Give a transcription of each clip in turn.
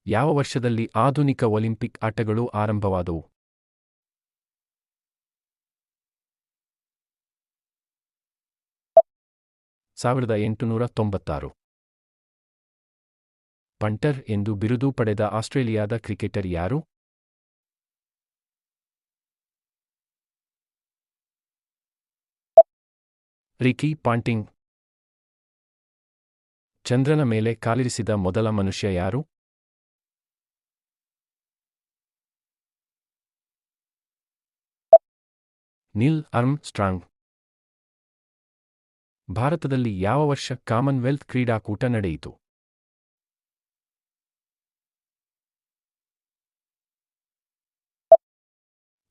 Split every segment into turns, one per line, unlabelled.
ಯಾವ ವರ್ಷದಲ್ಲಿ ಆಧುನಿಕ ಒಲಿಂಪಿಕ್ ಆಟಗಳು ಆರಂಭವಾದವು? 1896. ಪಂಟರ್ ಎಂದು ಬಿರುದು ಪಡೆದ ಆಸ್ಟ್ರೇಲಿಯಾದ ಕ್ರಿಕೆಟರ್ ಯಾರು? Ricky Ponting. ಚಂದ್ರನ ಮೇಲೆ ಕಾಲಿರಿಸಿದ ಮೊದಲ ಮನುಷ್ಯ ಯಾರು? ನೀಲ್ ಆರ್ಮ್ಸ್ಟ್ರಾಂಗ್. ಭಾರತದಲ್ಲಿ ಯಾವ ವರ್ಷ ಕಾಮನ್ವೆಲ್ತ್ ಕ್ರೀಡಾಕೂಟ ನಡೆಯಿತು?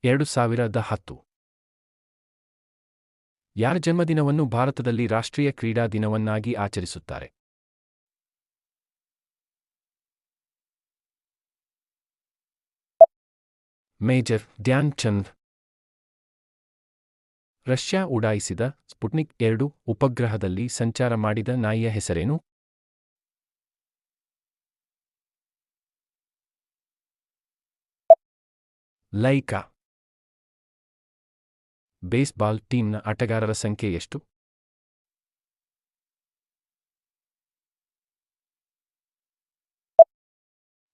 2010. ಯಾರ ಜನ್ಮದಿನವನ್ನು ಭಾರತದಲ್ಲಿ ರಾಷ್ಟ್ರೀಯ ಕ್ರೀಡಾ ದಿನವನ್ನಾಗಿ ಆಚರಿಸುತ್ತಾರೆ? Major Dhyan Chand. Russia ಉಡಾಯಿಸಿದ Sputnik 2 ಉಪಗ್ರಹದಲ್ಲಿ ಸಂಚಾರ ಮಾಡಿದ ನಾಯಿಯ ಹೆಸರೇನು? ಲೈಕಾ. ಬೇಸ್ಬಾಲ್ ಟೀಮ್ನ ಆಟಗಾರರ ಸಂಖ್ಯೆ ಎಷ್ಟು?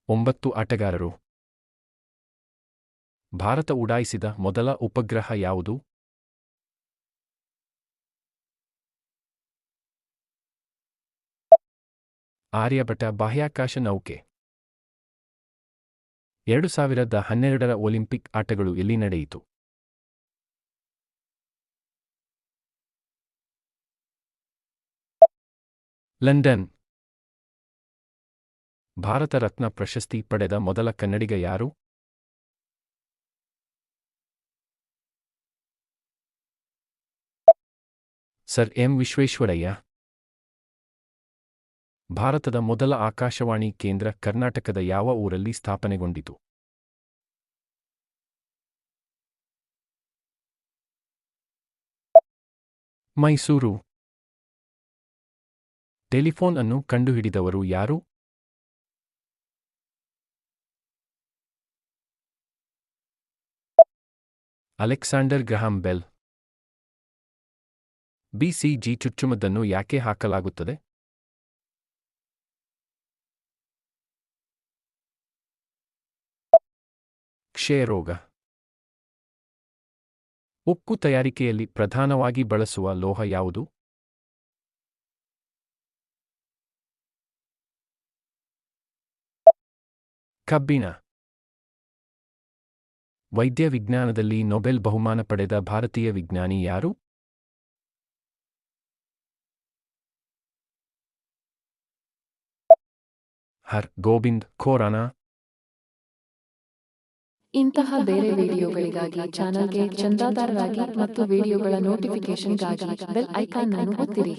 9 ಆಟಗಾರರು. ಭಾರತ ಉಡಾಯಿಸಿದ ಮೊದಲ ಉಪಗ್ರಹ ಯಾವುದು? ಆರ್ಯಭಟ ಬಾಹ್ಯಾಕಾಶ ನೌಕೆ. 2012ರ ಒಲಿಂಪಿಕ್ ಆಟಗಳು ಎಲ್ಲಿ ನಡೆಯಿತು? ಲಂಡನ್. ಭಾರತ ರತ್ನ ಪ್ರಶಸ್ತಿ ಪಡೆದ ಮೊದಲ ಕನ್ನಡಿಗ ಯಾರು? Sir M Visvesvaraya. ಭಾರತದ ಮೊದಲ ಆಕಾಶವಾಣಿ ಕೇಂದ್ರ ಕರ್ನಾಟಕದ ಯಾವ ಊರಲ್ಲಿ ಸ್ಥಾಪನೆಗೊಂಡಿತು? ಮೈಸೂರು. ಟೆಲಿಫೋನ್ ಅನ್ನು ಕಂಡುಹಿಡಿದವರು ಯಾರು? Alexander Graham bell. BCG ಚುಚ್ಚುಮದ್ದನ್ನು ಯಾಕೆ ಹಾಕಲಾಗುತ್ತದೆ? ಕ್ಷಯರೋಗ. ಉಕ್ಕು ತಯಾರಿಕೆಯಲ್ಲಿ ಪ್ರಧಾನವಾಗಿ ಬಳಸುವ ಲೋಹ ಯಾವುದು? ಕಬ್ಬಿಣ. ವೈದ್ಯ ವಿಜ್ಞಾನದಲ್ಲಿ ನೊಬೆಲ್ ಬಹುಮಾನ ಪಡೆದ ಭಾರತೀಯ ವಿಜ್ಞಾನಿ ಯಾರು? ಹರ್ ಗೋಬಿಂದ್ ಖೋರಾನಾ.
ಇಂತಹ ಬೇರೆ ವಿಡಿಯೋಗಳಿಗಾಗಿ ಚಾನಲ್ಗೆ ಚಂದಾದಾರರಾಗಿ ಮತ್ತು ವಿಡಿಯೋಗಳ ನೋಟಿಫಿಕೇಶನ್ಗಾಗಿ ಬೆಲ್ ಐಕಾನ್ ಅನ್ನು ಒತ್ತಿರಿ.